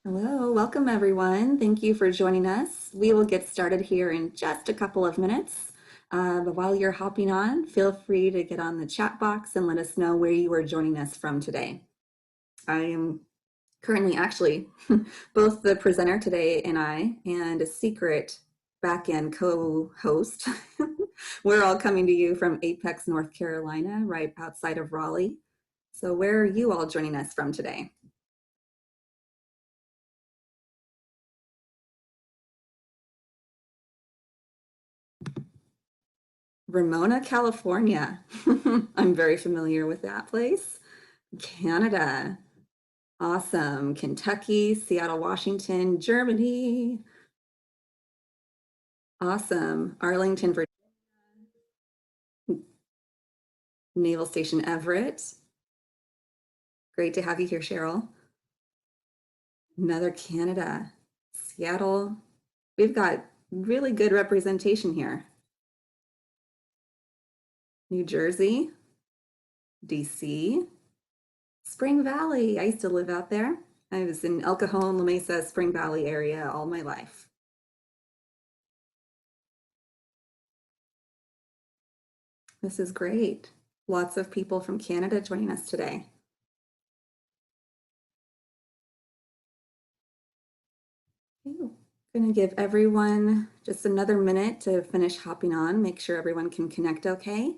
Hello, welcome everyone. Thank you for joining us. We will get started here in just a couple of minutes. But while you're hopping on, feel free to get on the chat box and let us know where you are joining us from today. I am currently actually both the presenter today and a secret back-end co-host. We're all coming to you from Apex, North Carolina, right outside of Raleigh. So where are you all joining us from today? Ramona, California. I'm very familiar with that place. Canada. Awesome. Kentucky, Seattle, Washington, Germany. Awesome. Arlington, Virginia. Naval Station Everett. Great to have you here, Cheryl. Another Canada. Seattle. We've got really good representation here. New Jersey. DC. Spring Valley. I used to live out there. I was in El Cajon, La Mesa, Spring Valley area all my life. This is great. Lots of people from Canada joining us today. Okay, I'm going to give everyone just another minute to finish hopping on, make sure everyone can connect okay,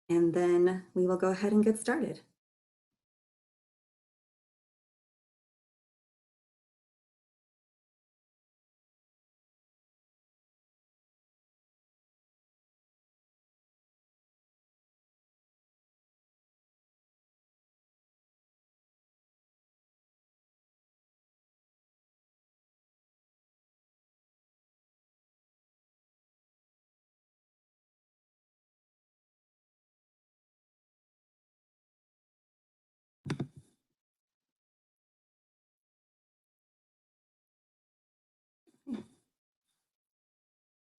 and then we will go ahead and get started.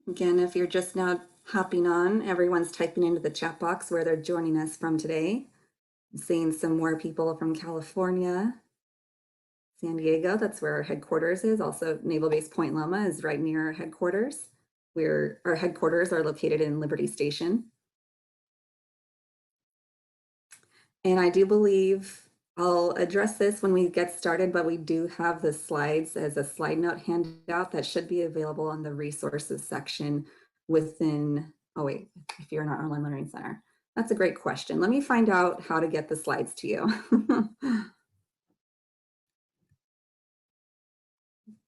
Again, if you're just now hopping on, everyone's typing into the chat box where they're joining us from today. I'm seeing some more people from California, San Diego, that's where our headquarters is. Also, Naval Base Point Loma is right near our headquarters. Our headquarters are located in Liberty Station. And I do believe I'll address this when we get started, but we do have the slides as a slide note handout that should be available on the resources section within, oh wait, if you're in our online learning center. That's a great question. Let me find out how to get the slides to you.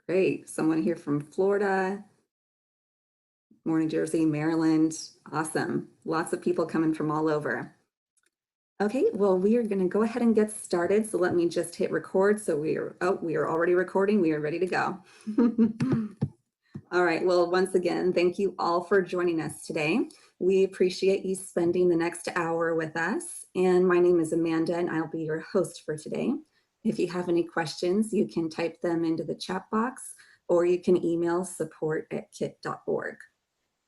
Great, someone here from Florida, Morning Jersey, Maryland, awesome. Lots of people coming from all over. Okay, well, we are going to go ahead and get started. So let me just hit record. So we are already recording. We are ready to go. All right, well, once again, thank you all for joining us today. We appreciate you spending the next hour with us. And my name is Amanda, and I'll be your host for today. If you have any questions, you can type them into the chat box, or you can email support@kit.org.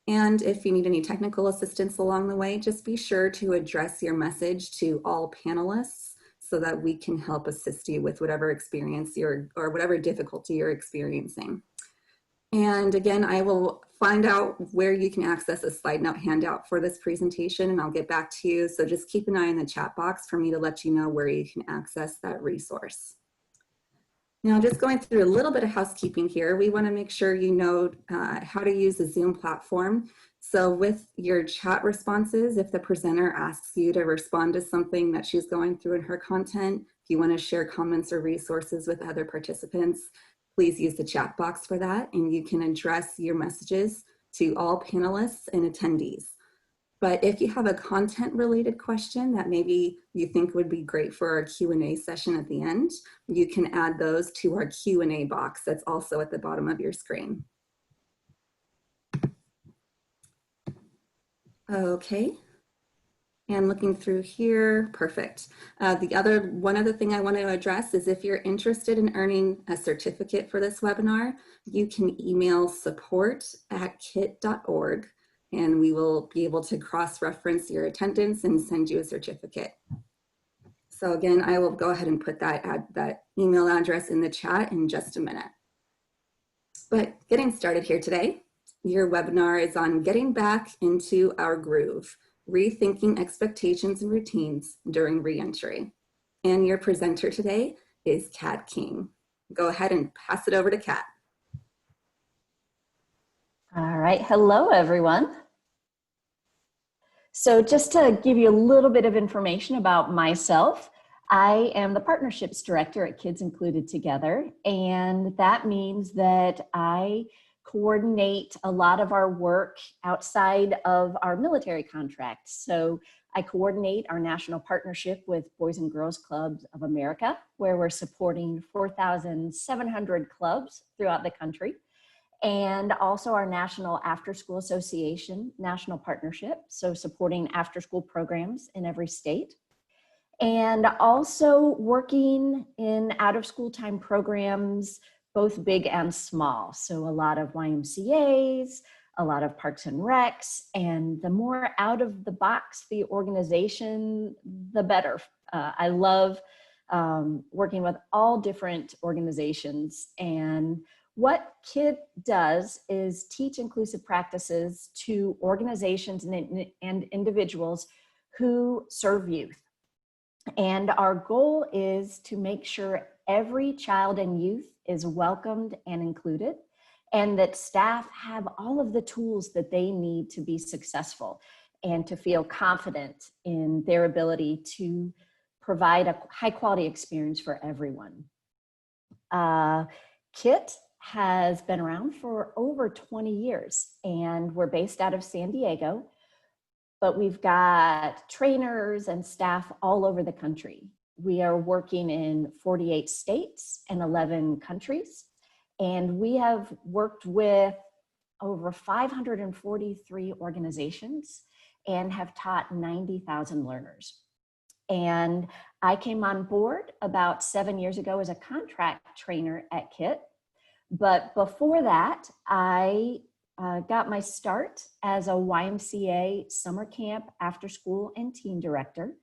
And if you need any technical assistance along the way, just be sure to address your message to all panelists so that we can help assist you with whatever experience or whatever difficulty you're experiencing. And again, I will find out where you can access a slide note handout for this presentation, and I'll get back to you. So just keep an eye in the chat box for me to let you know where you can access that resource. Now, just going through a little bit of housekeeping here, we want to make sure you know how to use the Zoom platform. So with your chat responses, if the presenter asks you to respond to something that she's going through in her content, if you want to share comments or resources with other participants, please use the chat box for that, and you can address your messages to all panelists and attendees. But if you have a content related question that maybe you think would be great for our Q&A session at the end, you can add those to our Q&A box that's also at the bottom of your screen. Okay. And looking through here, perfect. One other thing I want to address is if you're interested in earning a certificate for this webinar, you can email support@kit.org. and we will be able to cross-reference your attendance and send you a certificate. So again, I will go ahead and put that email address in the chat in just a minute. But getting started here today, your webinar is on getting back into our groove, rethinking expectations and routines during reentry. And your presenter today is Kat King. Go ahead and pass it over to Kat. All right, hello everyone. So just to give you a little bit of information about myself, I am the Partnerships Director at Kids Included Together, and that means that I coordinate a lot of our work outside of our military contracts. So I coordinate our national partnership with Boys and Girls Clubs of America, where we're supporting 4,700 clubs throughout the country, and also our National After School Association National Partnership, so supporting after school programs in every state. And also working in out of school time programs, both big and small. So a lot of YMCAs, a lot of Parks and Recs, and the more out of the box the organization, the better. I love working with all different organizations. And what KID does is teach inclusive practices to organizations and individuals who serve youth. And our goal is to make sure every child and youth is welcomed and included, and that staff have all of the tools that they need to be successful and to feel confident in their ability to provide a high quality experience for everyone. KIT has been around for over 20 years, and we're based out of San Diego. But we've got trainers and staff all over the country. We are working in 48 states and 11 countries. And we have worked with over 543 organizations and have taught 90,000 learners. And I came on board about 7 years ago as a contract trainer at KIT. But before that, I got my start as a YMCA summer camp, after school, and teen director.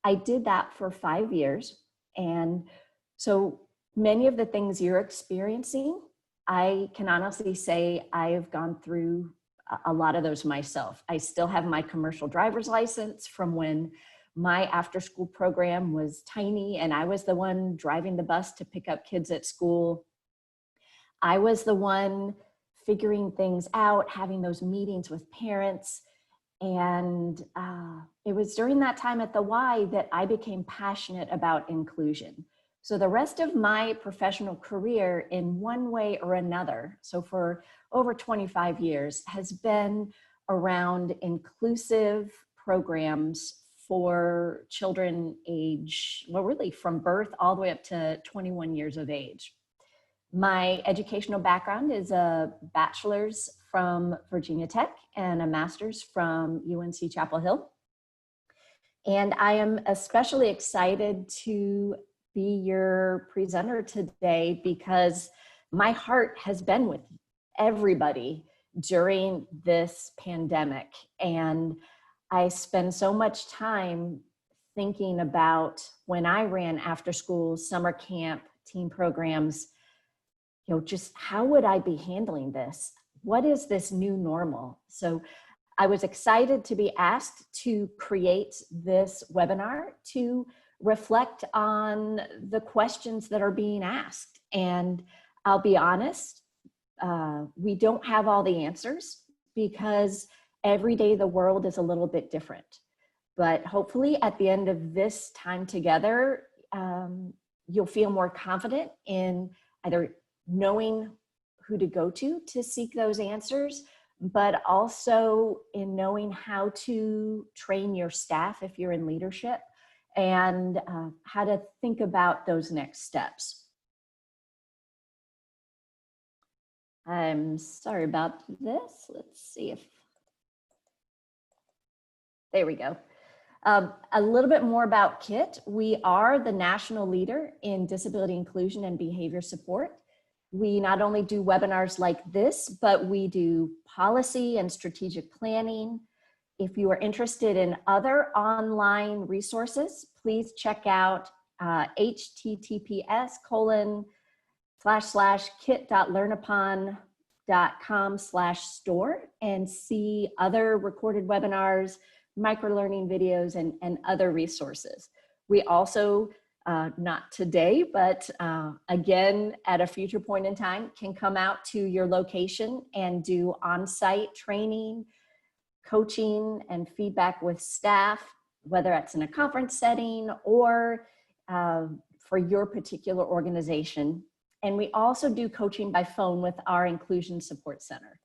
I did that for 5 years. And so many of the things you're experiencing, I can honestly say I've gone through a lot of those myself. I still have my commercial driver's license from when my after school program was tiny and I was the one driving the bus to pick up kids at school. I was the one figuring things out, having those meetings with parents. And it was during that time at the Y that I became passionate about inclusion. So the rest of my professional career, in one way or another, so for over 25 years, has been around inclusive programs for children age, well, really from birth all the way up to 21 years of age. My educational background is a bachelor's from Virginia Tech and a master's from UNC Chapel Hill. And I am especially excited to be your presenter today because my heart has been with everybody during this pandemic. And I spend so much time thinking about when I ran after school, summer camp, teen programs, just how would I be handling this? What is this new normal? So I was excited to be asked to create this webinar to reflect on the questions that are being asked. And I'll be honest, we don't have all the answers because every day the world is a little bit different. But hopefully at the end of this time together, you'll feel more confident in either knowing who to go to seek those answers, but also in knowing how to train your staff if you're in leadership and how to think about those next steps. I'm sorry about this. Let's see if, there we go. A little bit more about KIT. We are the national leader in disability inclusion and behavior support. We not only do webinars like this, but we do policy and strategic planning, If you are interested in other online resources, please check out https://kit.learnupon.com/store and see other recorded webinars, microlearning videos, and other resources. We also, not today, but again, at a future point in time, can come out to your location and do on-site training, coaching, and feedback with staff, whether it's in a conference setting or for your particular organization. And we also do coaching by phone with our Inclusion Support Center.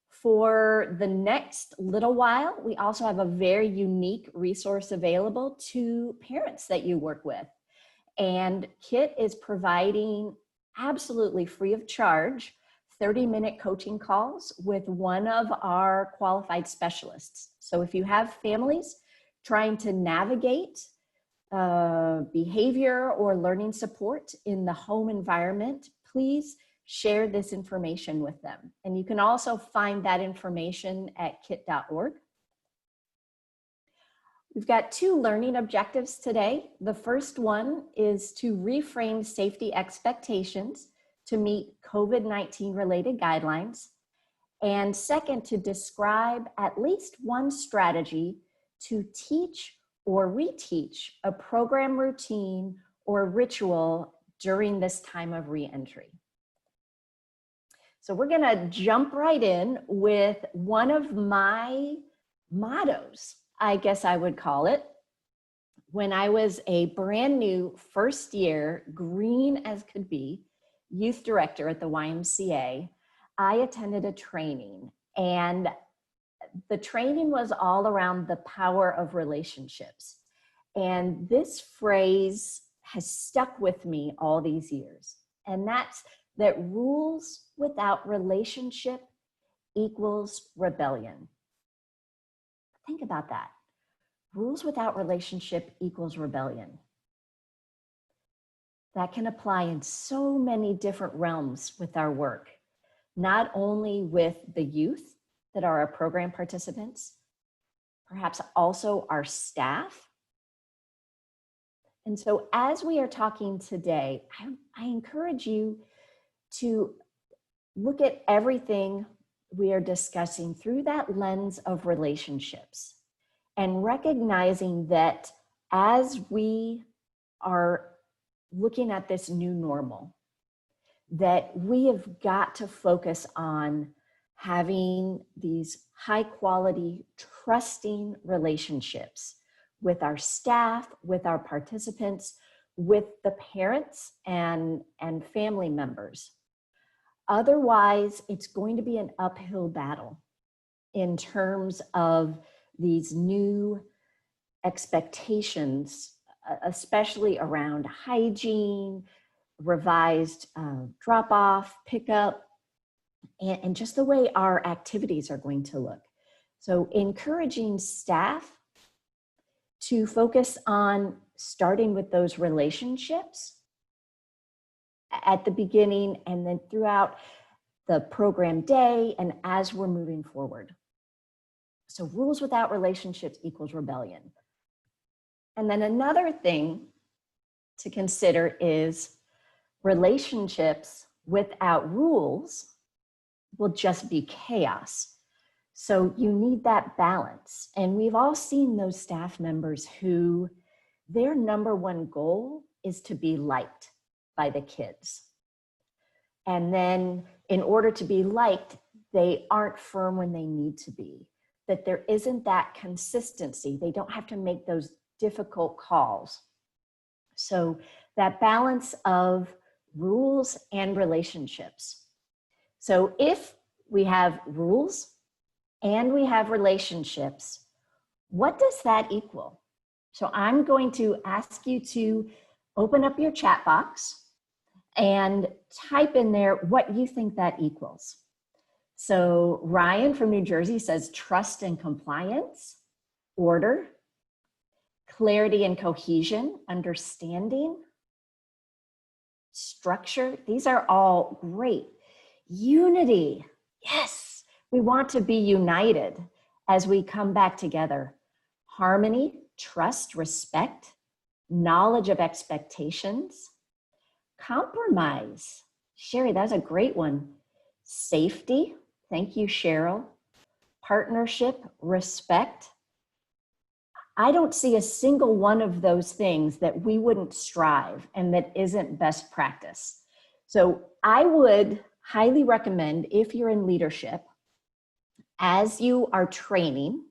For the next little while, we also have a very unique resource available to parents that you work with. And KIT is providing absolutely free of charge 30-minute coaching calls with one of our qualified specialists. So if you have families trying to navigate behavior or learning support in the home environment, please share this information with them. And you can also find that information at kit.org. We've got 2 learning objectives today. The first one is to reframe safety expectations to meet COVID-19 related guidelines. And second, to describe at least one strategy to teach or reteach a program routine or ritual during this time of reentry. So we're gonna jump right in with one of my mottos, I guess I would call it. When I was a brand new first year, green as could be, youth director at the YMCA, I attended a training, and the training was all around the power of relationships. And this phrase has stuck with me all these years. And that's that rules without relationship equals rebellion. Think about that. Rules without relationship equals rebellion. That can apply in so many different realms with our work, not only with the youth that are our program participants, perhaps also our staff. And so as we are talking today, I encourage you to look at everything we are discussing through that lens of relationships and recognizing that as we are looking at this new normal, that we have got to focus on having these high quality, trusting relationships with our staff, with our participants, with the parents and family members. Otherwise, it's going to be an uphill battle in terms of these new expectations, especially around hygiene, revised drop-off, pickup, and just the way our activities are going to look. So encouraging staff to focus on starting with those relationships at the beginning and then throughout the program day and as we're moving forward. So rules without relationships equals rebellion. And then another thing to consider is relationships without rules will just be chaos. So you need that balance. And we've all seen those staff members who their number one goal is to be liked by the kids. And then in order to be liked, they aren't firm when they need to be, that there isn't that consistency. They don't have to make those difficult calls. So that balance of rules and relationships. So if we have rules and we have relationships, what does that equal? So I'm going to ask you to open up your chat box and type in there what you think that equals. So Ryan from New Jersey says trust and compliance, order, clarity and cohesion, understanding, structure. These are all great. Unity. Yes, we want to be united as we come back together. Harmony, trust, respect, knowledge of expectations, compromise. Sherry, that's a great one. Safety. Thank you, Cheryl. Partnership, respect. I don't see a single one of those things that we wouldn't strive and that isn't best practice. So I would highly recommend, if you're in leadership, as you are training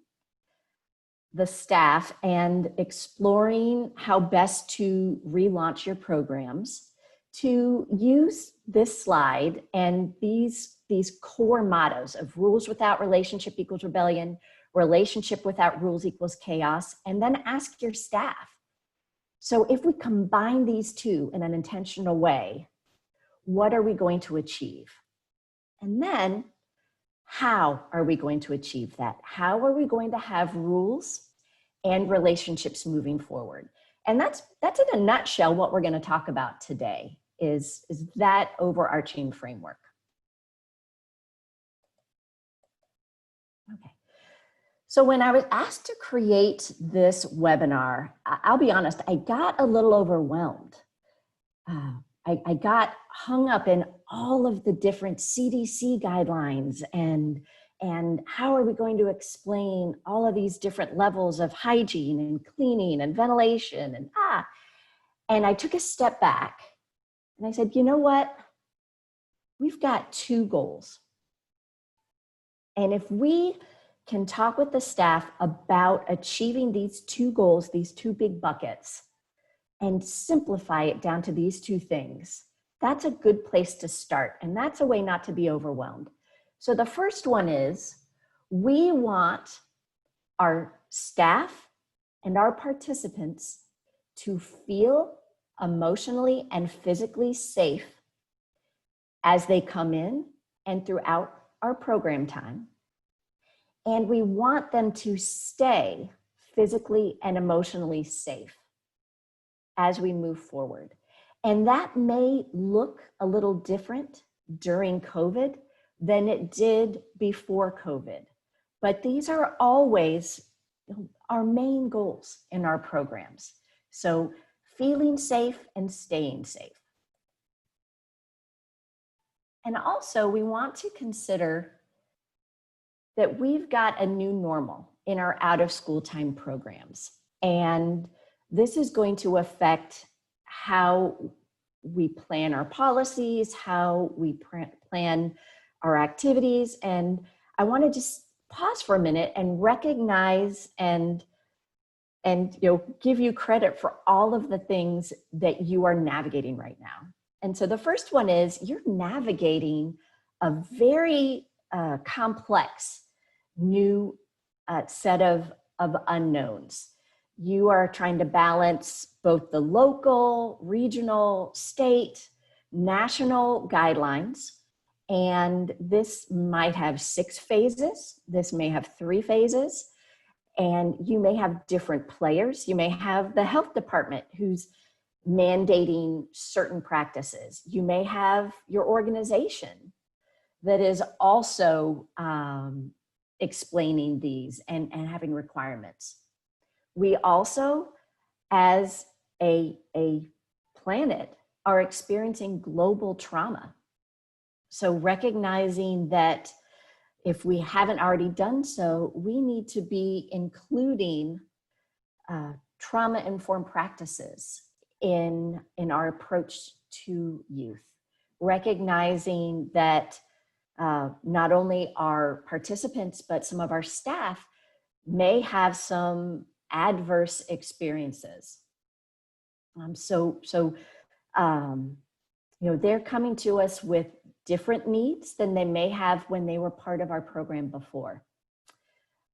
the staff and exploring how best to relaunch your programs, to use this slide and these core mottos of rules without relationship equals rebellion, relationship without rules equals chaos, and then ask your staff. So if we combine these two in an intentional way, what are we going to achieve? And then how are we going to achieve that? How are we going to have rules and relationships moving forward? And that's in a nutshell what we're going to talk about today is that overarching framework. Okay. So when I was asked to create this webinar, I'll be honest, I got a little overwhelmed. I got hung up in all of the different CDC guidelines and how are we going to explain all of these different levels of hygiene and cleaning and ventilation and I took a step back and I said, you know what? We've got two goals. And if we can talk with the staff about achieving these two goals, these two big buckets, and simplify it down to these two things, that's a good place to start. And that's a way not to be overwhelmed. So the first one is we want our staff and our participants to feel emotionally and physically safe as they come in and throughout our program time. And we want them to stay physically and emotionally safe as we move forward. And that may look a little different during COVID than it did before COVID. But these are always our main goals in our programs. So feeling safe and staying safe. And also we want to consider that we've got a new normal in our out of school time programs. And this is going to affect how we plan our policies, how we plan our activities. And I want to just pause for a minute and recognize and give you credit for all of the things that you are navigating right now. And so the first one is you're navigating a very complex new set of unknowns. You are trying to balance both the local, regional, state, national guidelines. And this might have 6 phases. This may have 3 phases. And you may have different players. You may have the health department who's mandating certain practices. You may have your organization that is also explaining these and having requirements. We also, as a planet, are experiencing global trauma. So recognizing that if we haven't already done so, we need to be including trauma-informed practices in our approach to youth. Recognizing that not only our participants, but some of our staff may have some adverse experiences. They're coming to us with different needs than they may have when they were part of our program before.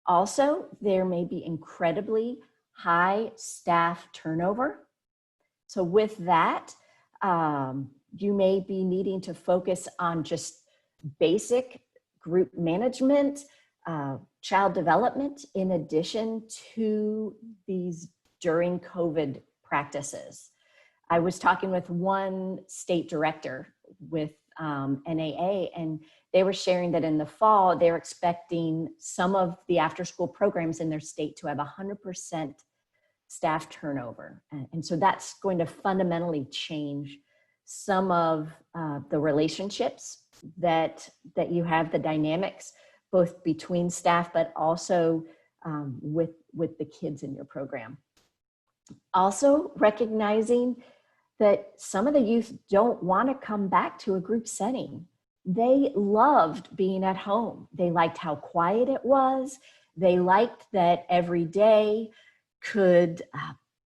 Also, there may be incredibly high staff turnover. So with that, you may be needing to focus on just basic group management, child development, in addition to these during COVID practices. I was talking with one state director with NAA, and they were sharing that in the fall, they're expecting some of the after-school programs in their state to have 100% staff turnover. And so that's going to fundamentally change some of the relationships that you have, the dynamics, both between staff, but also with the kids in your program. Also recognizing that some of the youth don't want to come back to a group setting. They loved being at home. They liked how quiet it was. They liked that every day could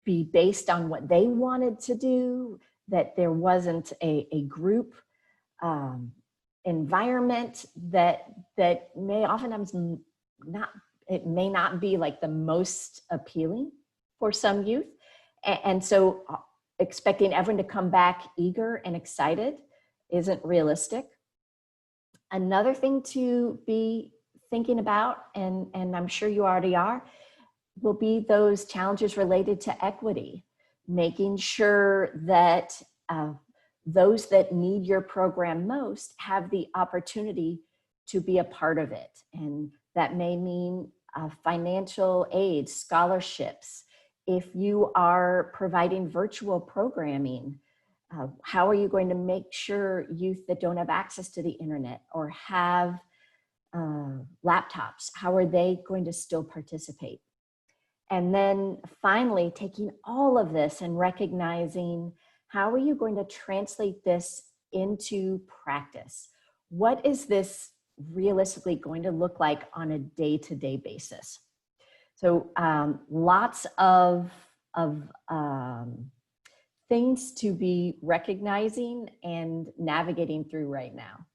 be based on what they wanted to do, that there wasn't a group environment that may oftentimes it may not be like the most appealing for some youth. And so expecting everyone to come back eager and excited isn't realistic. Another thing to be thinking about, and I'm sure you already are, will be those challenges related to equity, making sure that those that need your program most have the opportunity to be a part of it. And that may mean financial aid, scholarships. If you are providing virtual programming, how are you going to make sure youth that don't have access to the internet or have laptops, how are they going to still participate? And then finally, taking all of this and recognizing, how are you going to translate this into practice? What is this realistically going to look like on a day-to-day basis? So lots of things to be recognizing and navigating through right now.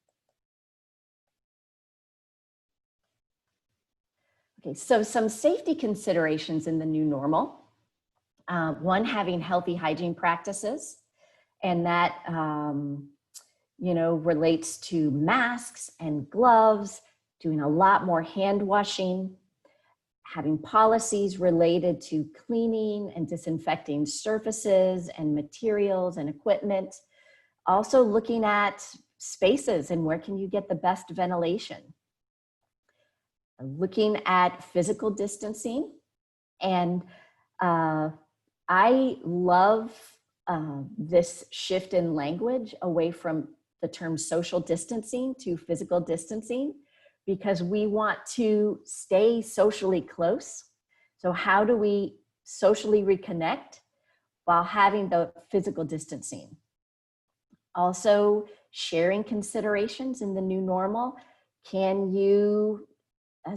Okay, so some safety considerations in the new normal. One, having healthy hygiene practices, and that relates to masks and gloves, doing a lot more hand washing, having policies related to cleaning and disinfecting surfaces and materials and equipment. Also looking at spaces and where can you get the best ventilation. Looking at physical distancing. And I love this shift in language away from the term social distancing to physical distancing, because we want to stay socially close. So how do we socially reconnect while having the physical distancing? Also, sharing considerations in the new normal. Can you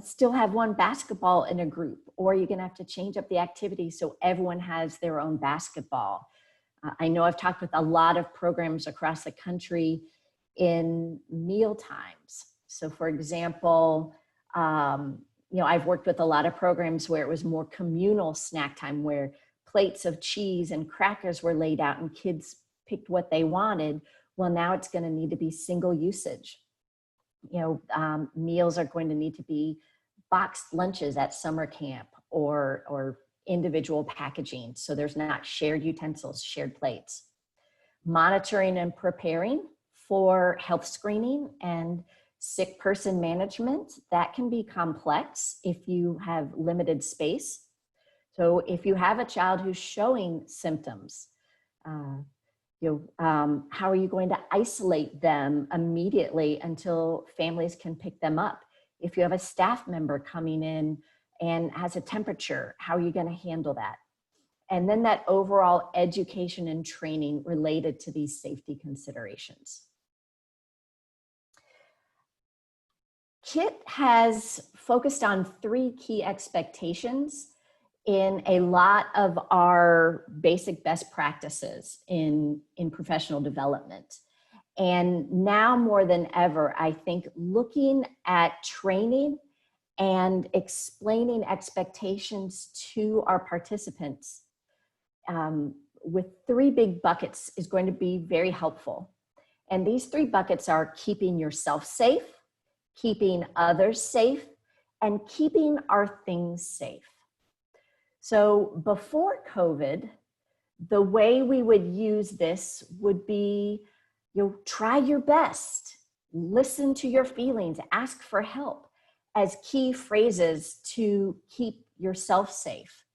still have one basketball in a group, or you're gonna have to change up the activity so everyone has their own basketball? I know I've talked with a lot of programs across the country in meal times. So for example, I've worked with a lot of programs where it was more communal snack time, where plates of cheese and crackers were laid out and kids picked what they wanted. Well, now it's gonna need to be single usage. Meals are going to need to be boxed lunches at summer camp or individual packaging. So there's not shared utensils, shared plates. Monitoring and preparing for health screening and sick person management. That can be complex if you have limited space. So if you have a child who's showing symptoms, how are you going to isolate them immediately until families can pick them up? If you have a staff member coming in and has a temperature, how are you going to handle that? And then that overall education and training related to these safety considerations. KIT has focused on 3 key expectations in a lot of our basic best practices in professional development. And now more than ever, I think looking at training and explaining expectations to our participants with 3 big buckets is going to be very helpful. And these 3 buckets are keeping yourself safe, keeping others safe, and keeping our things safe. So before COVID, the way we would use this would be, try your best. listen to your feelings, ask for help as key phrases to keep yourself safe.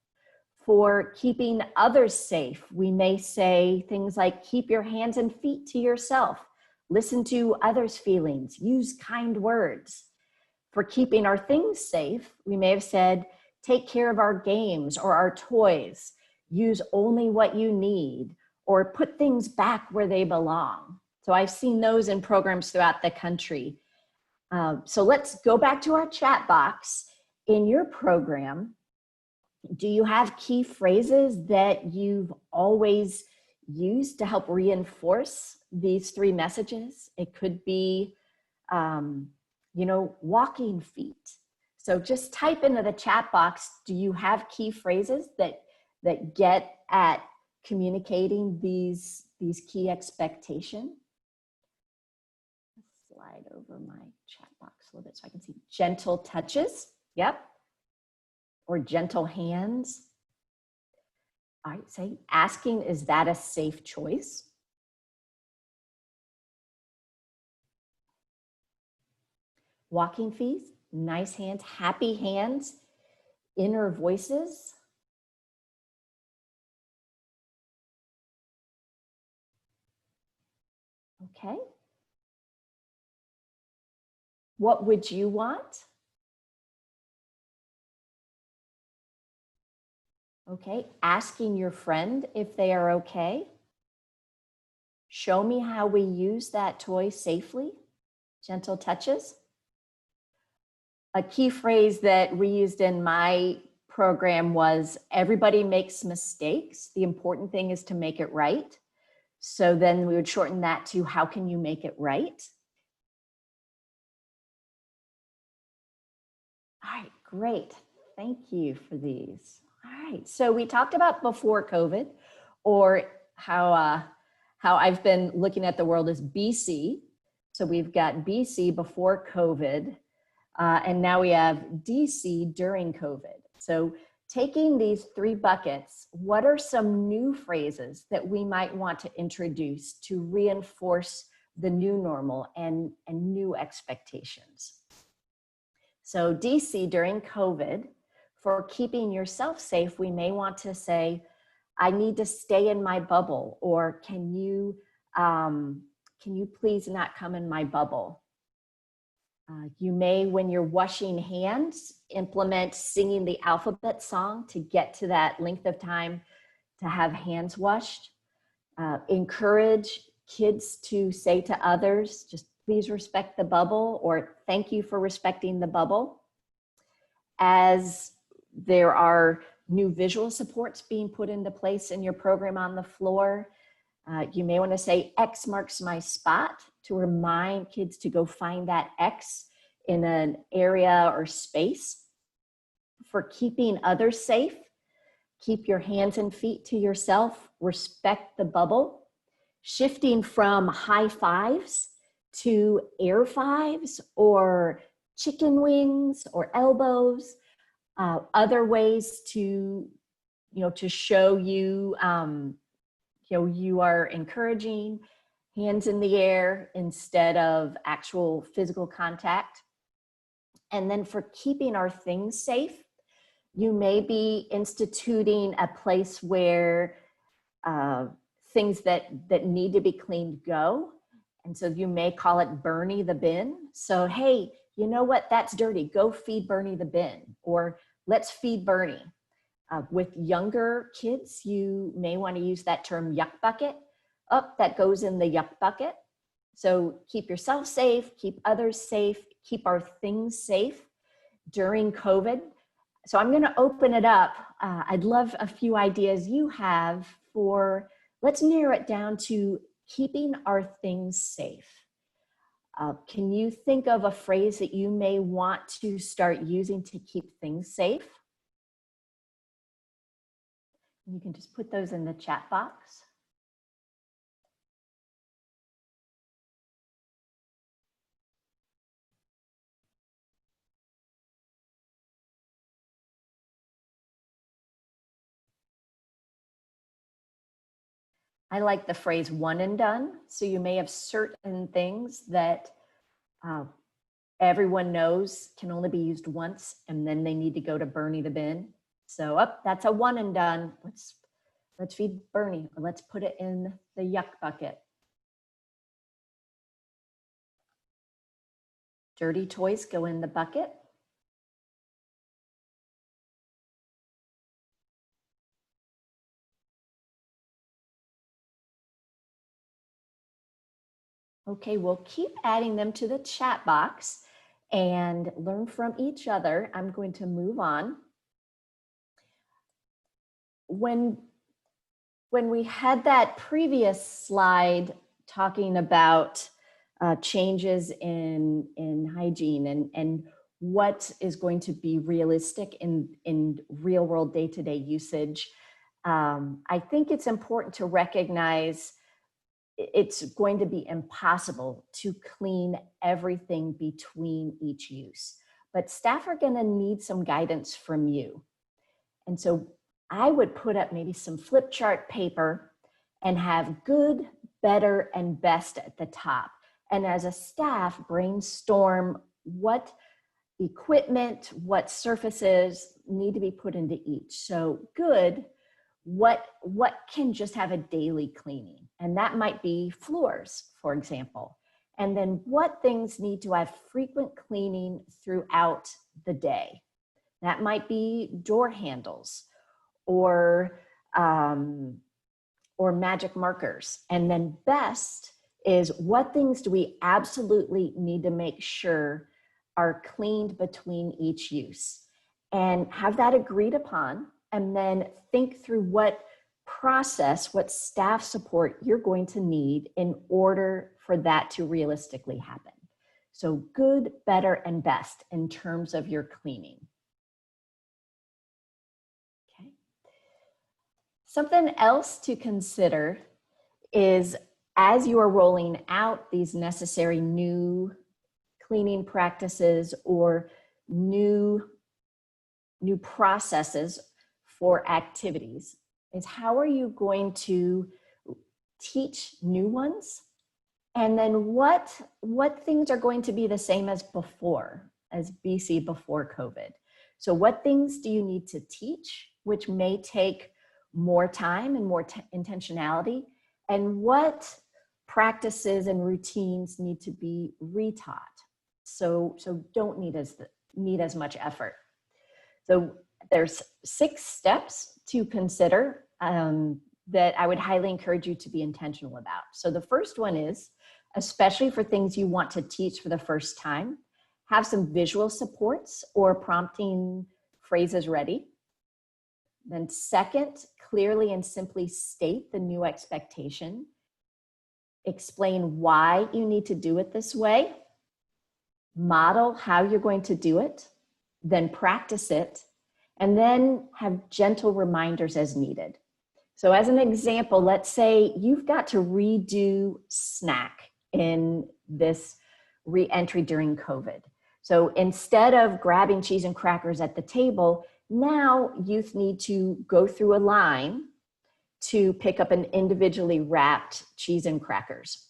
For keeping others safe, we may say things like, keep your hands and feet to yourself, listen to others' feelings, use kind words. For keeping our things safe, we may have said, take care of our games or our toys, use only what you need, or put things back where they belong. So I've seen those in programs throughout the country. So let's go back to our chat box. In your program, do you have key phrases that you've always used to help reinforce these 3 messages? It could be, walking feet. So just type into the chat box, do you have key phrases that get at communicating these key expectations? Slide over my chat box a little bit so I can see. Gentle touches. Yep. Or gentle hands. All right, say, asking, is that a safe choice? Walking feet, nice hands, happy hands, inner voices. Okay. What would you want? Okay, asking your friend if they are okay. Show me how we use that toy safely. Gentle touches. A key phrase that we used in my program was, everybody makes mistakes. The important thing is to make it right. So then we would shorten that to, how can you make it right? All right, great. Thank you for these. All right, so we talked about before COVID, or how I've been looking at the world as BC. So we've got BC before COVID, and now we have DC during COVID. So taking these 3 buckets, what are some new phrases that we might want to introduce to reinforce the new normal and new expectations? So DC during COVID, for keeping yourself safe, we may want to say, I need to stay in my bubble, or can you please not come in my bubble? You may, when you're washing hands, implement singing the alphabet song to get to that length of time to have hands washed. Encourage kids to say to others, just please respect the bubble, or thank you for respecting the bubble. As there are new visual supports being put into place in your program on the floor, you may want to say, X marks my spot, to remind kids to go find that X in an area or space. For keeping others safe, keep your hands and feet to yourself, respect the bubble. Shifting from high fives to air fives, or chicken wings or elbows. Other ways to show you, you are encouraging, hands in the air instead of actual physical contact. And then for keeping our things safe, you may be instituting a place where things that need to be cleaned go. And so you may call it Bernie the bin. So, hey, you know what? That's dirty. Go feed Bernie the bin, or let's feed Bernie. With younger kids, you may want to use that term yuck bucket. Oh, that goes in the yuck bucket. So keep yourself safe, keep others safe, keep our things safe during COVID. So I'm going to open it up. I'd love a few ideas you have for, let's narrow it down to keeping our things safe. Can you think of a phrase that you may want to start using to keep things safe? You can just put those in the chat box. I like the phrase one and done. So you may have certain things that Everyone knows can only be used once, and then they need to go to Bernie the bin. So that's a one and done. Let's feed Bernie, or let's put it in the yuck bucket. Dirty toys go in the bucket. Okay, we'll keep adding them to the chat box and learn from each other. I'm going to move on. When we had that previous slide talking about changes in hygiene and what is going to be realistic in real world day-to-day usage, I think it's important to recognize it's going to be impossible to clean everything between each use, but staff are going to need some guidance from you. And so I would put up maybe some flip chart paper and have good, better, and best at the top. And as a staff, brainstorm what equipment, what surfaces need to be put into each. So good, what can just have a daily cleaning? And that might be floors, for example. And then what things need to have frequent cleaning throughout the day? That might be door handles or magic markers. And then best is what things do we absolutely need to make sure are cleaned between each use, and have that agreed upon, and then think through what process, what staff support you're going to need in order for that to realistically happen. So good, better, and best in terms of your cleaning. Okay. Something else to consider is as you are rolling out these necessary new cleaning practices or new processes for activities, is how are you going to teach new ones? And then what things are going to be the same as before, as BC before COVID? So what things do you need to teach, which may take more time and more intentionality? And what practices and routines need to be retaught? So don't need as much effort. So there's 6 steps to consider that I would highly encourage you to be intentional about. So the first one is, especially for things you want to teach for the first time, have some visual supports or prompting phrases ready. Then second, clearly and simply state the new expectation. Explain why you need to do it this way. Model how you're going to do it, then practice it, and then have gentle reminders as needed. So as an example, let's say you've got to redo snack in this re-entry during COVID. So instead of grabbing cheese and crackers at the table, now youth need to go through a line to pick up an individually wrapped cheese and crackers.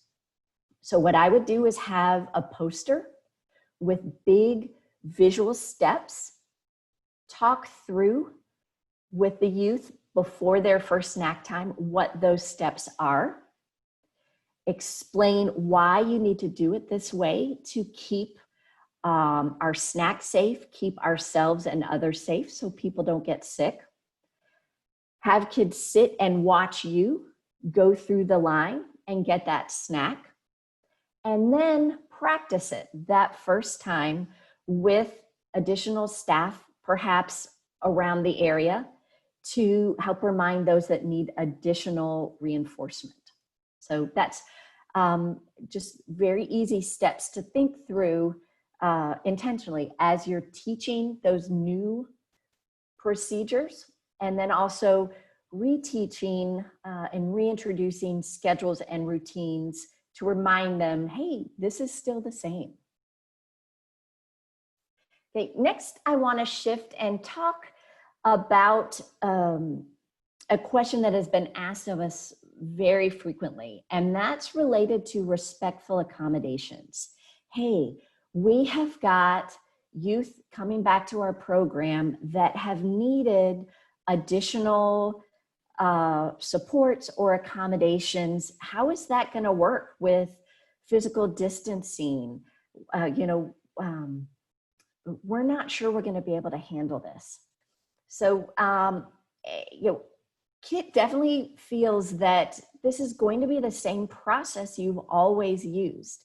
So what I would do is have a poster with big visual steps, talk through with the youth before their first snack time what those steps are, explain why you need to do it this way to keep our snack safe, keep ourselves and others safe so people don't get sick. Have kids sit and watch you go through the line and get that snack, and then practice it that first time with additional staff, perhaps around the area, to help remind those that need additional reinforcement. So that's just very easy steps to think through intentionally as you're teaching those new procedures, and then also reteaching and reintroducing schedules and routines to remind them, hey, this is still the same. Okay, next I want to shift and talk about a question that has been asked of us very frequently, and that's related to respectful accommodations. hey, we have got youth coming back to our program that have needed additional supports or accommodations. How is that going to work with physical distancing? We're not sure we're going to be able to handle this. So, Kit definitely feels that this is going to be the same process you've always used.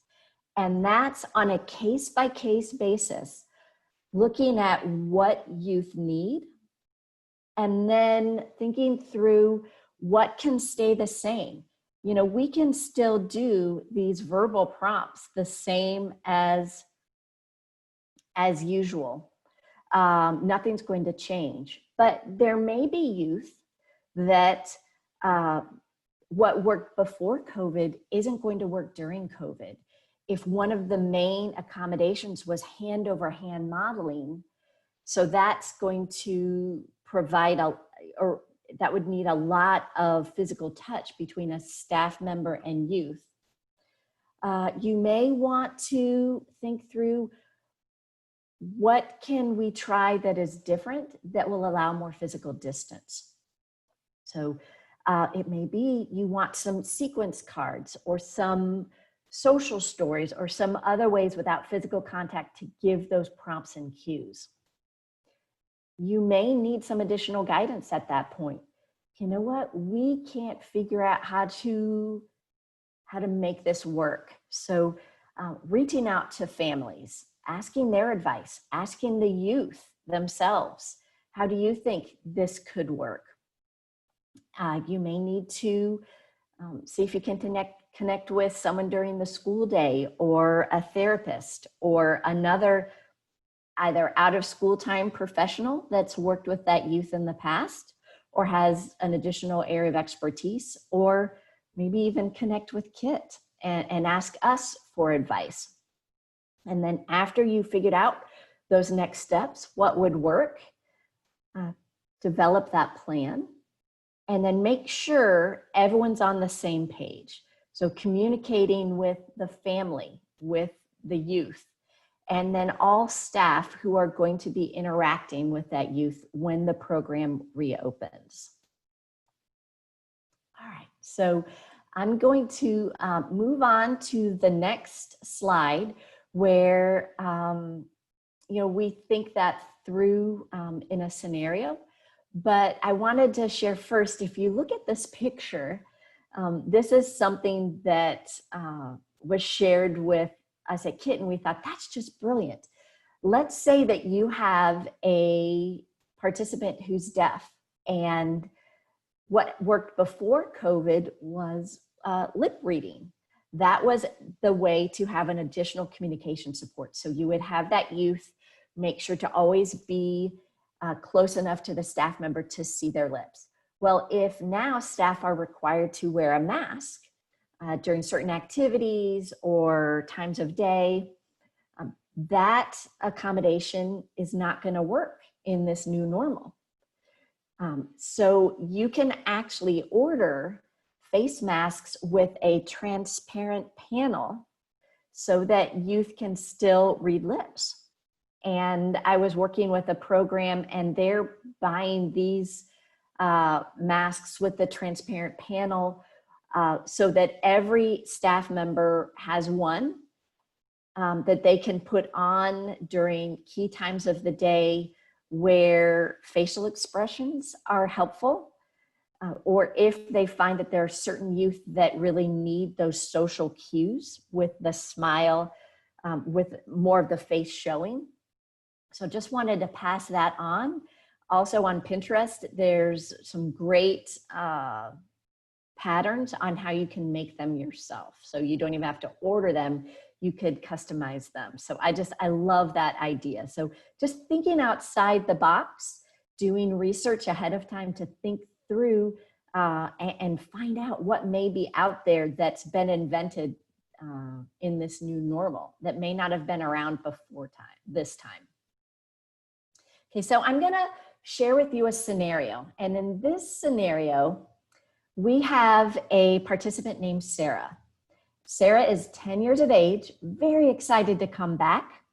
And that's on a case-by-case basis, looking at what youth need, and then thinking through what can stay the same. We can still do these verbal prompts the same as usual. Nothing's going to change, but there may be youth that what worked before COVID isn't going to work during COVID. If one of the main accommodations was hand-over-hand modeling, so that's going to provide that would need a lot of physical touch between a staff member and youth. You may want to think through, what can we try that is different that will allow more physical distance? So it may be you want some sequence cards or some social stories or some other ways without physical contact to give those prompts and cues. You may need some additional guidance at that point. You know what? We can't figure out how to make this work. So reaching out to families, asking their advice, asking the youth themselves, how do you think this could work? You may need to see if you can connect with someone during the school day, or a therapist, or another either out of school time professional that's worked with that youth in the past or has an additional area of expertise, or maybe even connect with Kit and ask us for advice. And then after you figured out those next steps, what would work, develop that plan, and then make sure everyone's on the same page. So communicating with the family, with the youth, and then all staff who are going to be interacting with that youth when the program reopens. All right, so I'm going to move on to the next slide, where we think that through in a scenario. But I wanted to share first, if you look at this picture, this is something that was shared with us at Kit, and we thought, that's just brilliant. Let's say that you have a participant who's deaf, and what worked before COVID was lip reading. That was the way to have an additional communication support. So you would have that youth make sure to always be close enough to the staff member to see their lips. Well, if now staff are required to wear a mask during certain activities or times of day, that accommodation is not going to work in this new normal. So you can actually order face masks with a transparent panel so that youth can still read lips. And I was working with a program, and they're buying these masks with the transparent panel so that every staff member has one that they can put on during key times of the day where facial expressions are helpful, or if they find that there are certain youth that really need those social cues with the smile, with more of the face showing. So just wanted to pass that on. Also on Pinterest, there's some great patterns on how you can make them yourself. So you don't even have to order them, you could customize them. So I love that idea. So just thinking outside the box, doing research ahead of time to think through and find out what may be out there that's been invented in this new normal that may not have been around before this time. Okay, so I'm gonna share with you a scenario. And in this scenario, we have a participant named Sarah. Sarah is 10 years of age, very excited to come back.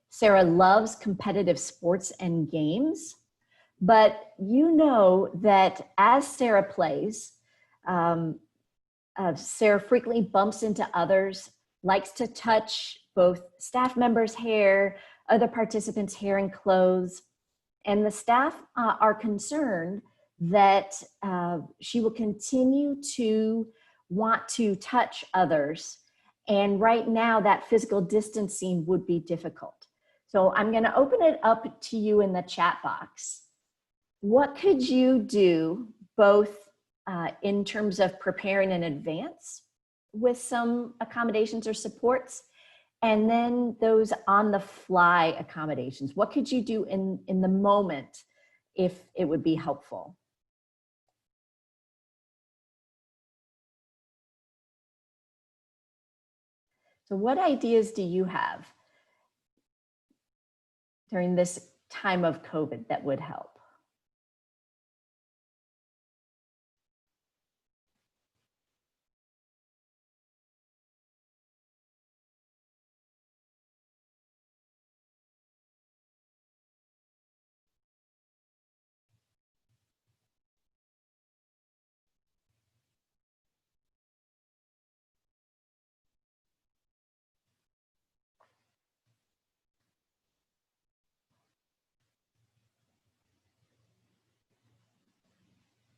Sarah loves competitive sports and games, but you know that as Sarah plays, Sarah frequently bumps into others, likes to touch both staff members' hair, other participants' hair and clothes, and the staff are concerned that she will continue to want to touch others. And right now that physical distancing would be difficult. So I'm going to open it up to you in the chat box. What could you do both in terms of preparing in advance with some accommodations or supports, and then those on the fly accommodations? What could you do in the moment if it would be helpful? So what ideas do you have during this time of COVID that would help?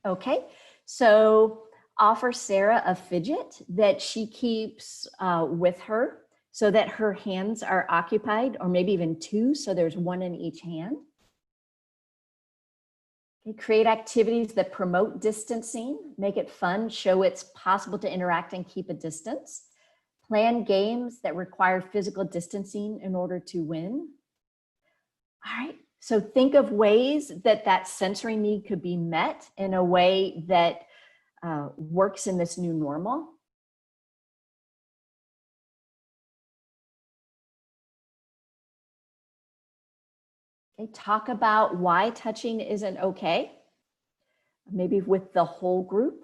Okay, so offer Sarah a fidget that she keeps with her so that her hands are occupied, or maybe even two, so there's one in each hand. Okay, create activities that promote distancing, make it fun, show it's possible to interact and keep a distance. Plan games that require physical distancing in order to win. All right, so think of ways that that sensory need could be met in a way that works in this new normal. Okay, talk about why touching isn't okay, maybe with the whole group.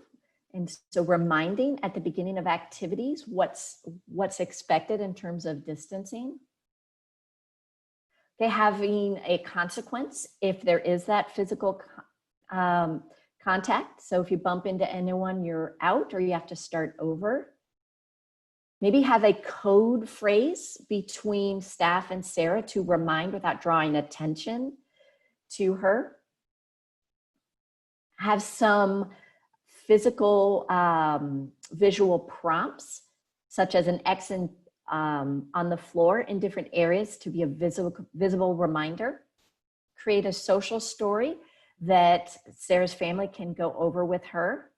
And so reminding at the beginning of activities what's expected in terms of distancing. Okay, having a consequence if there is that physical contact. So if you bump into anyone, you're out or you have to start over. Maybe have a code phrase between staff and Sarah to remind without drawing attention to her. Have some physical visual prompts, such as an X on the floor in different areas to be a visible reminder. Create a social story that Sarah's family can go over with her.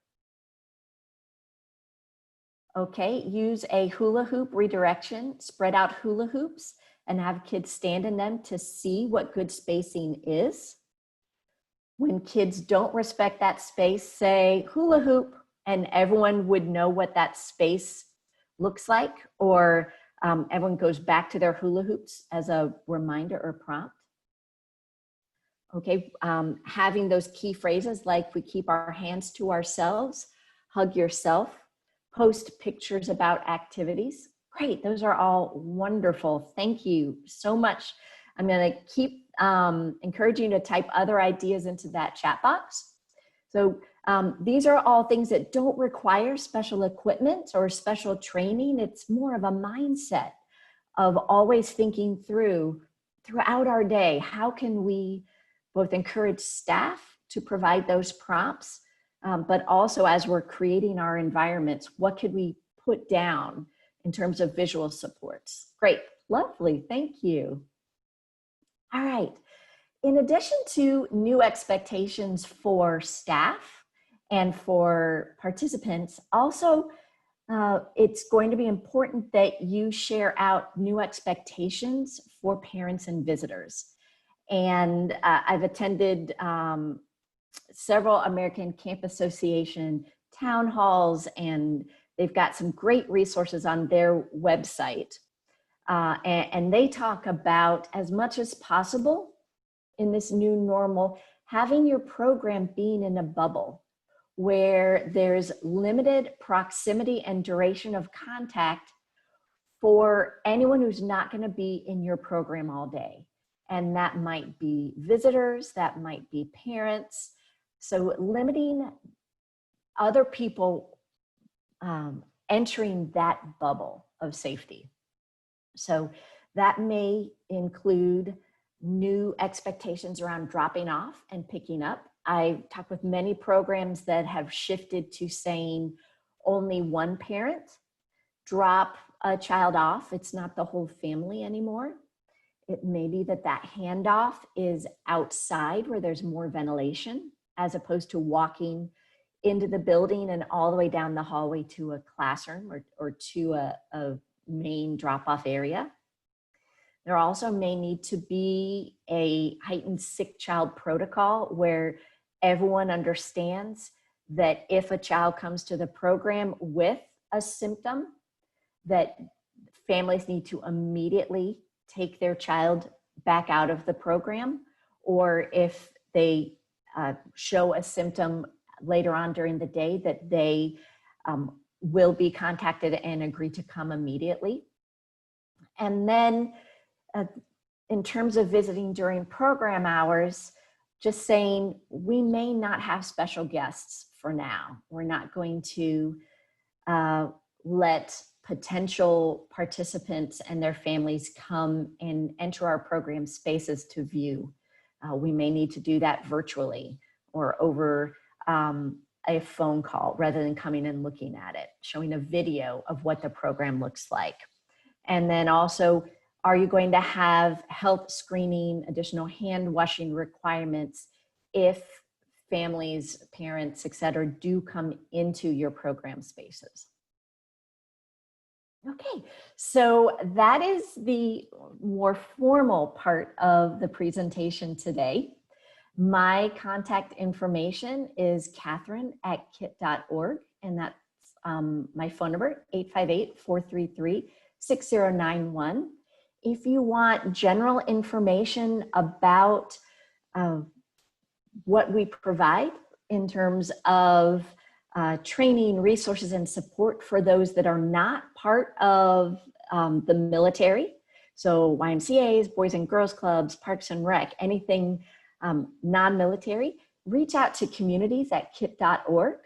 Okay, use a hula hoop redirection, spread out hula hoops and have kids stand in them to see what good spacing is. When kids don't respect that space, say hula hoop, and everyone would know what that space looks like, or everyone goes back to their hula hoops as a reminder or prompt. Okay, having those key phrases like we keep our hands to ourselves, hug yourself, post pictures about activities. Great, those are all wonderful. Thank you so much. I'm gonna keep encouraging you to type other ideas into that chat box. So these are all things that don't require special equipment or special training. It's more of a mindset of always thinking throughout our day, how can we both encourage staff to provide those prompts, but also as we're creating our environments, what could we put down in terms of visual supports? Great, lovely, thank you. All right, in addition to new expectations for staff and for participants, also it's going to be important that you share out new expectations for parents and visitors. And I've attended several American Camp Association town halls, and they've got some great resources on their website. And they talk about, as much as possible in this new normal, having your program being in a bubble where there's limited proximity and duration of contact for anyone who's not going to be in your program all day. And that might be visitors, that might be parents. So limiting other people entering that bubble of safety. So that may include new expectations around dropping off and picking up. I talk with many programs that have shifted to saying only one parent drop a child off. It's not the whole family anymore. It may be that that handoff is outside where there's more ventilation, as opposed to walking into the building and all the way down the hallway to a classroom or to a main drop-off area. There also may need to be a heightened sick child protocol where everyone understands that if a child comes to the program with a symptom, that families need to immediately take their child back out of the program, or if they show a symptom later on during the day, that they will be contacted and agree to come immediately. And then in terms of visiting during program hours, just saying we may not have special guests for now. We're not going to let potential participants and their families come and enter our program spaces to view. We may need to do that virtually or over a phone call rather than coming and looking at it, showing a video of what the program looks like. And then also, are you going to have health screening, additional hand washing requirements if families, parents, et cetera, do come into your program spaces? Okay, so that is the more formal part of the presentation today. My contact information is Catherine@kit.org, and that's my phone number, 858-433-6091. If you want general information about what we provide in terms of training, resources, and support for those that are not part of the military, so YMCAs, Boys and Girls Clubs, Parks and Rec, anything non-military, reach out to communities@kit.org,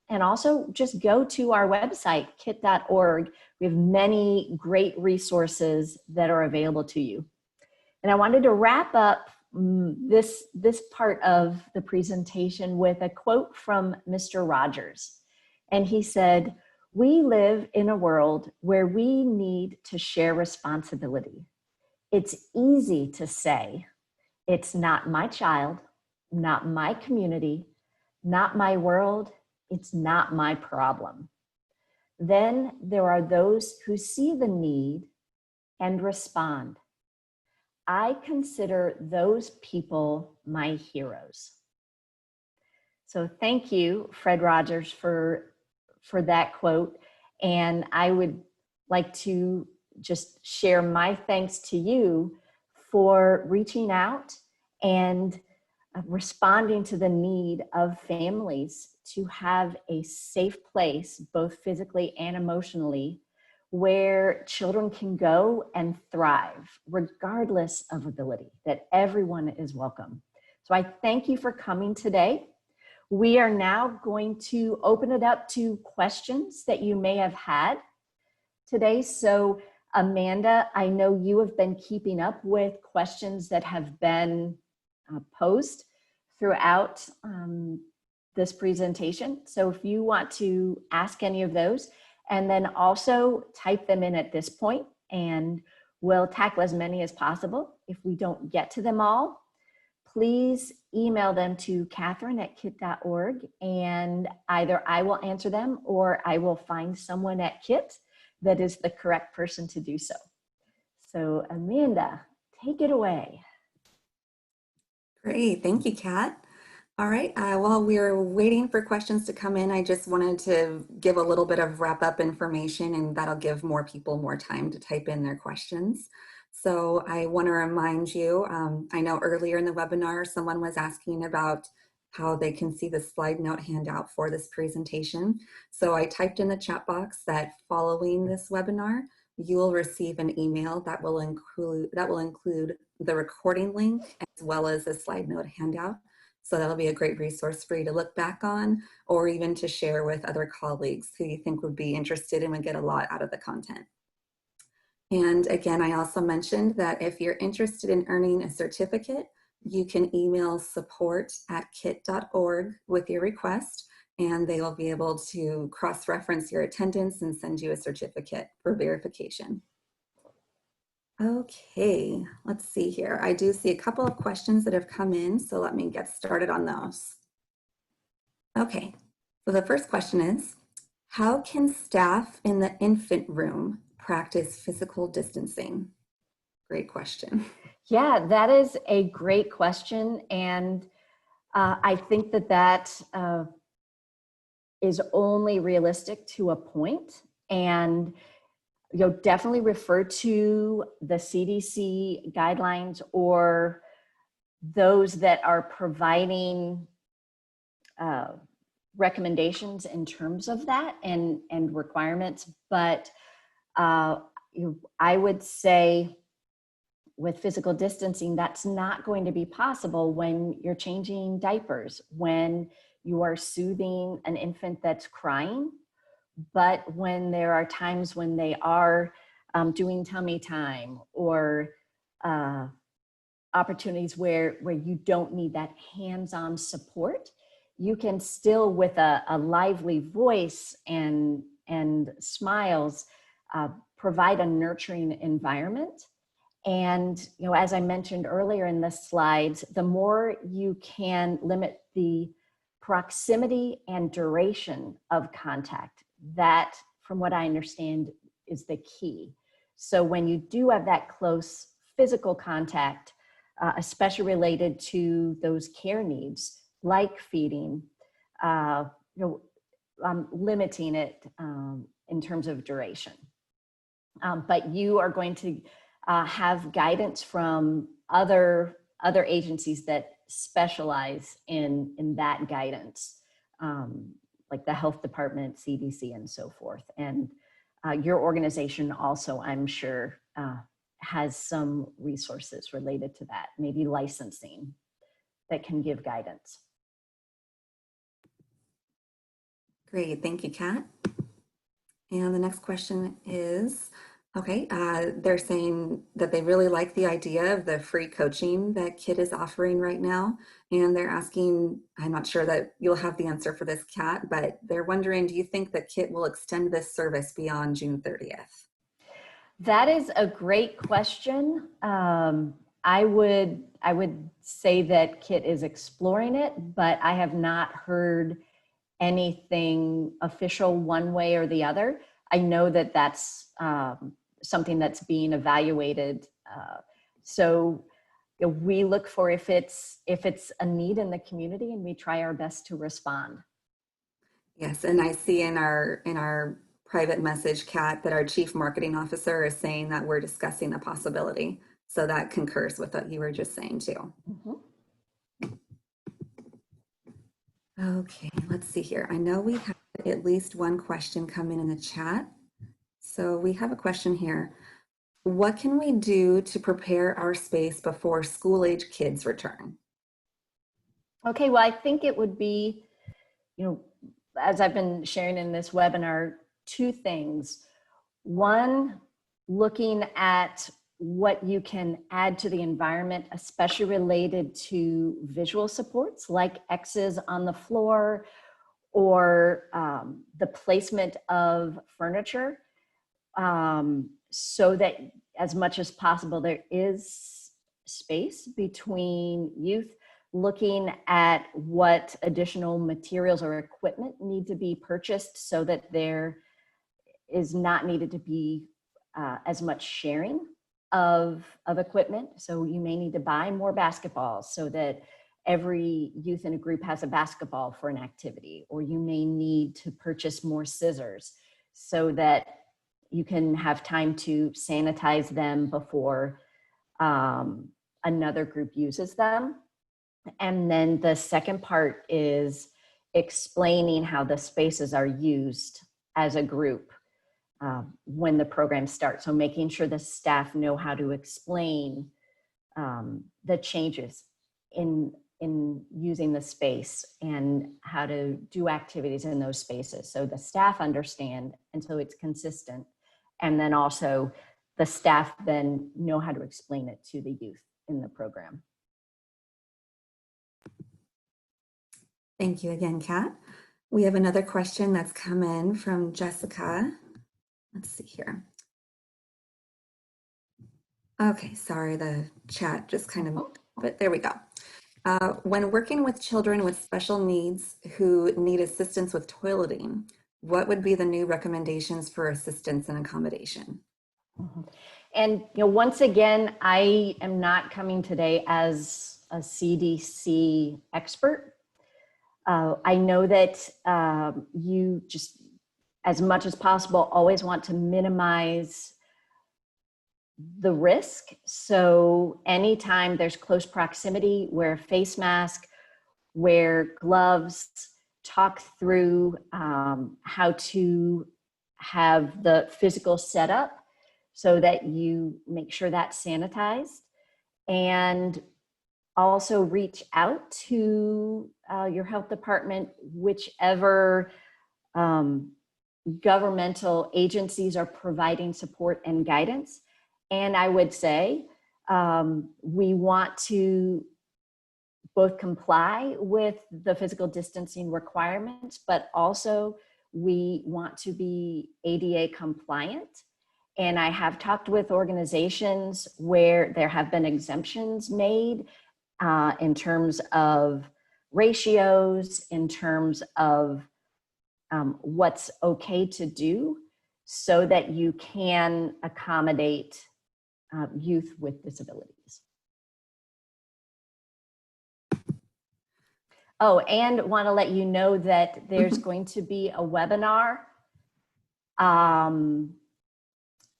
and also just go to our website, kit.org. We have many great resources that are available to you. And I wanted to wrap up this part of the presentation with a quote from Mr. Rogers. And he said, "We live in a world where we need to share responsibility. It's easy to say, it's not my child, not my community, not my world, it's not my problem. Then there are those who see the need and respond. I consider those people my heroes." So thank you, Fred Rogers, for that quote. And I would like to just share my thanks to you for reaching out and responding to the need of families to have a safe place, both physically and emotionally, where children can go and thrive, regardless of ability, that everyone is welcome. So I thank you for coming today. We are now going to open it up to questions that you may have had today. So Amanda, I know you have been keeping up with questions that have been posed throughout this presentation. So if you want to ask any of those, and then also type them in at this point, and we'll tackle as many as possible. If we don't get to them all, please email them to Catherine@kit.org, and either I will answer them or I will find someone at KIT that is the correct person to do so. So Amanda, take it away. Great, thank you, Kat. All right, while we're waiting for questions to come in, I just wanted to give a little bit of wrap-up information, and that'll give more people more time to type in their questions. So I want to remind you, I know earlier in the webinar, someone was asking about how they can see the slide note handout for this presentation. So I typed in the chat box that following this webinar, you will receive an email that will include the recording link as well as a slide note handout. So that'll be a great resource for you to look back on, or even to share with other colleagues who you think would be interested and would get a lot out of the content. And again, I also mentioned that if you're interested in earning a certificate, you can email support@kit.org with your request, and they will be able to cross-reference your attendance and send you a certificate for verification. Okay, let's see here. I do see a couple of questions that have come in, so let me get started on those. Okay, so the first question is, how can staff in the infant room practice physical distancing? Great question. Yeah, that is a great question. And I think that is only realistic to a point. And definitely refer to the CDC guidelines or those that are providing recommendations in terms of that and requirements. But I would say with physical distancing, that's not going to be possible when you're changing diapers, when you are soothing an infant that's crying. But when there are times when they are doing tummy time or opportunities where you don't need that hands-on support, you can still, with a lively voice and smiles, provide a nurturing environment. And as I mentioned earlier in the slides, the more you can limit the proximity and duration of contact, that, from what I understand, is the key. So when you do have that close physical contact, especially related to those care needs, like feeding, limiting it in terms of duration. But you are going to have guidance from other agencies that specialize in that guidance, like the health department, CDC, and so forth. And your organization also, I'm sure, has some resources related to that, maybe licensing, that can give guidance. Great, thank you, Kat. And the next question is, okay, they're saying that they really like the idea of the free coaching that KIT is offering right now. And they're asking, I'm not sure that you'll have the answer for this, Kat, but they're wondering, do you think that KIT will extend this service beyond June 30th? That is a great question. I would say that KIT is exploring it, but I have not heard anything official one way or the other. I know that that's something that's being evaluated. So we look for if it's a need in the community, and we try our best to respond. Yes, and I see in our private message, Kat, that our chief marketing officer is saying that we're discussing the possibility. So that concurs with what you were just saying too. Mm-hmm. Okay, let's see here. I know we have at least one question come in the chat. So we have a question here. What can we do to prepare our space before school-age kids return? Okay, well, I think it would be, as I've been sharing in this webinar, two things. One, looking at what you can add to the environment, especially related to visual supports like X's on the floor or the placement of furniture, so that as much as possible there is space between youth, looking at what additional materials or equipment need to be purchased so that there is not needed to be as much sharing of equipment. So you may need to buy more basketballs so that every youth in a group has a basketball for an activity, or you may need to purchase more scissors so that you can have time to sanitize them before another group uses them. And then the second part is explaining how the spaces are used as a group when the program starts. So making sure the staff know how to explain the changes in using the space and how to do activities in those spaces. So the staff understand, and so it's consistent. And then also the staff then know how to explain it to the youth in the program. Thank you again, Kat. We have another question that's come in from Jessica. Let's see here. Okay, sorry, the chat just kind of, but there we go. When working with children with special needs who need assistance with toileting, what would be the new recommendations for assistance and accommodation? And once again, I am not coming today as a CDC expert. I know that you just, as much as possible, always want to minimize the risk. So anytime there's close proximity, wear a face mask, wear gloves, talk through how to have the physical setup so that you make sure that's sanitized, and also reach out to your health department, whichever governmental agencies are providing support and guidance. And I would say we want to both comply with the physical distancing requirements, but also we want to be ADA compliant. And I have talked with organizations where there have been exemptions made in terms of ratios, in terms of what's okay to do, so that you can accommodate youth with disabilities. Oh, and want to let you know that there's going to be a webinar on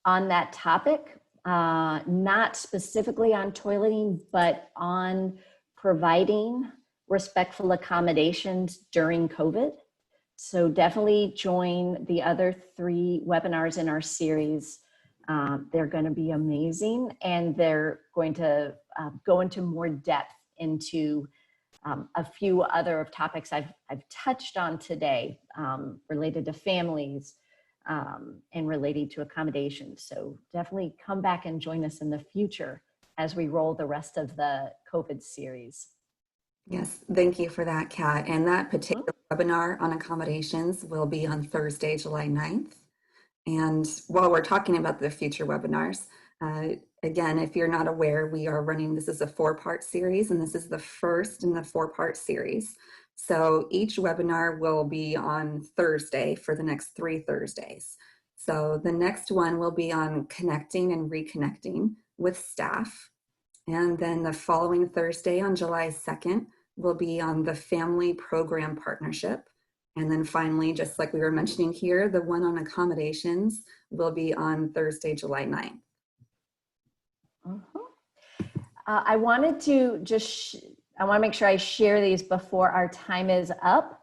that topic, not specifically on toileting, but on providing respectful accommodations during COVID. So definitely join the other 3 webinars in our series. They're going to be amazing, and they're going to go into more depth into a few other topics I've touched on today related to families and relating to accommodations. So definitely come back and join us in the future as we roll the rest of the COVID series. Yes, thank you for that, Kat. And that particular webinar on accommodations will be on Thursday, July 9th. And while we're talking about the future webinars, again, if you're not aware, we are running, this is a 4-part series, and this is the first in the 4-part series. So each webinar will be on Thursday for the next 3 Thursdays. So the next one will be on connecting and reconnecting with staff. And then the following Thursday on July 2nd will be on the family program partnership. And then finally, just like we were mentioning here, the one on accommodations will be on Thursday, July 9th. I wanted to I want to make sure I share these before our time is up.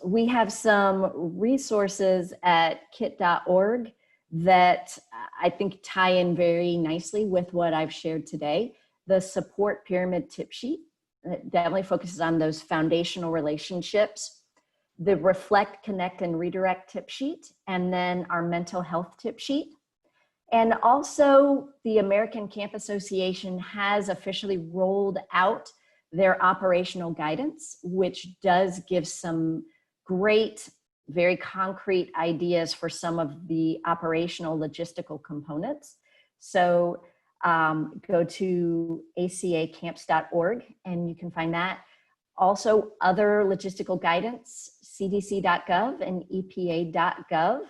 We have some resources at kit.org that I think tie in very nicely with what I've shared today. The support pyramid tip sheet that definitely focuses on those foundational relationships. The reflect, connect, and redirect tip sheet, and then our mental health tip sheet. And also the American Camp Association has officially rolled out their operational guidance, which does give some great, very concrete ideas for some of the operational logistical components. So go to acacamps.org and you can find that. Also other logistical guidance, cdc.gov and epa.gov.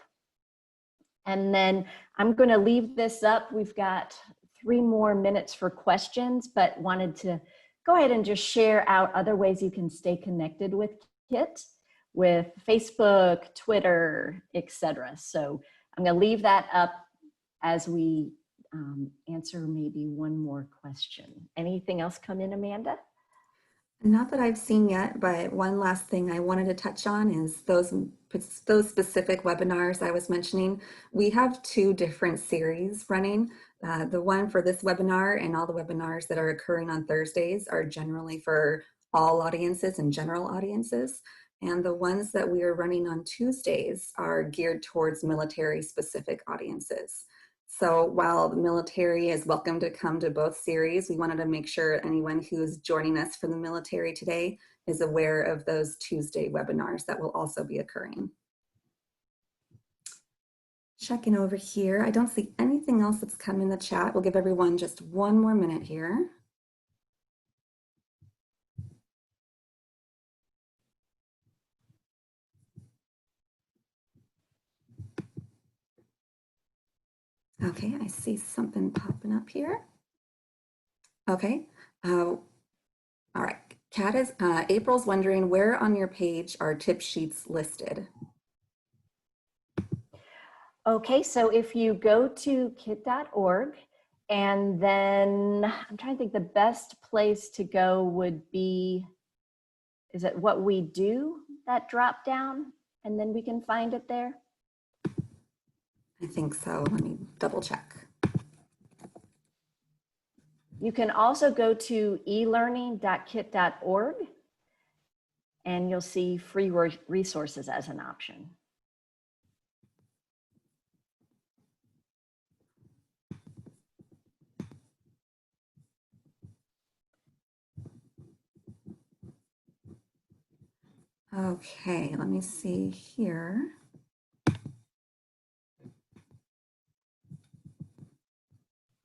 And then I'm going to leave this up. We've got 3 more minutes for questions, but wanted to go ahead and just share out other ways you can stay connected with KIT, with Facebook, Twitter, etc. So I'm going to leave that up as we answer maybe one more question. Anything else come in, Amanda? Not that I've seen yet, but one last thing I wanted to touch on is those specific webinars I was mentioning. We have two different series running. The one for this webinar and all the webinars that are occurring on Thursdays are generally for all audiences and general audiences. And the ones that we are running on Tuesdays are geared towards military specific audiences. So while the military is welcome to come to both series, we wanted to make sure anyone who is joining us from the military today is aware of those Tuesday webinars that will also be occurring. Checking over here, I don't see anything else that's come in the chat. We'll give everyone just one more minute here. Okay, I see something popping up here. Okay, all right. April's wondering, where on your page are tip sheets listed? Okay, so if you go to kit.org, and then I'm trying to think the best place to go would be, is it what we do, that drop down, and then we can find it there? I think so. Let me double check. You can also go to elearning.kit.org, and you'll see free resources as an option. Okay, let me see here.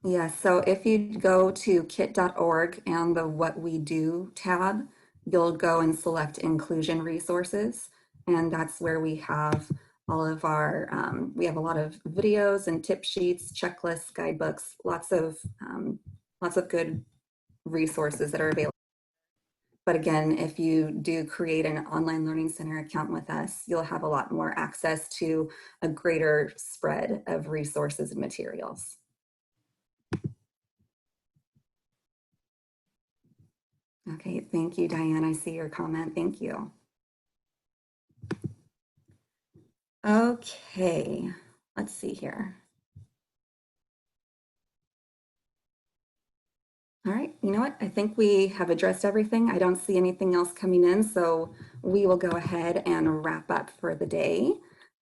Yeah, so if you go to kit.org and the What We Do tab, you'll go and select Inclusion Resources. And that's where we have all of our, we have a lot of videos and tip sheets, checklists, guidebooks, lots of good resources that are available. But again, if you do create an online learning center account with us, you'll have a lot more access to a greater spread of resources and materials. Okay, thank you, Diane. I see your comment. Thank you. Okay, let's see here. All right, you know what? I think we have addressed everything. I don't see anything else coming in, so we will go ahead and wrap up for the day.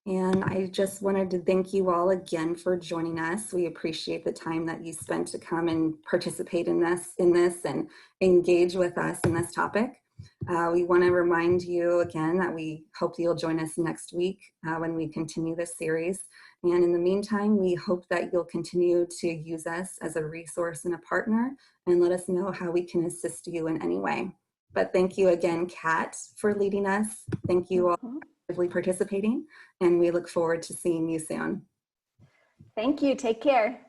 And I just wanted to thank you all again for joining us. We appreciate the time that you spent to come and participate in this and engage with us in this topic. We want to remind you again that we hope you'll join us next week when we continue this series. And in the meantime, we hope that you'll continue to use us as a resource and a partner, and let us know how we can assist you in any way. But thank you again, Kat, for leading us. Thank you all for actively participating, and we look forward to seeing you soon. Thank you. Take care.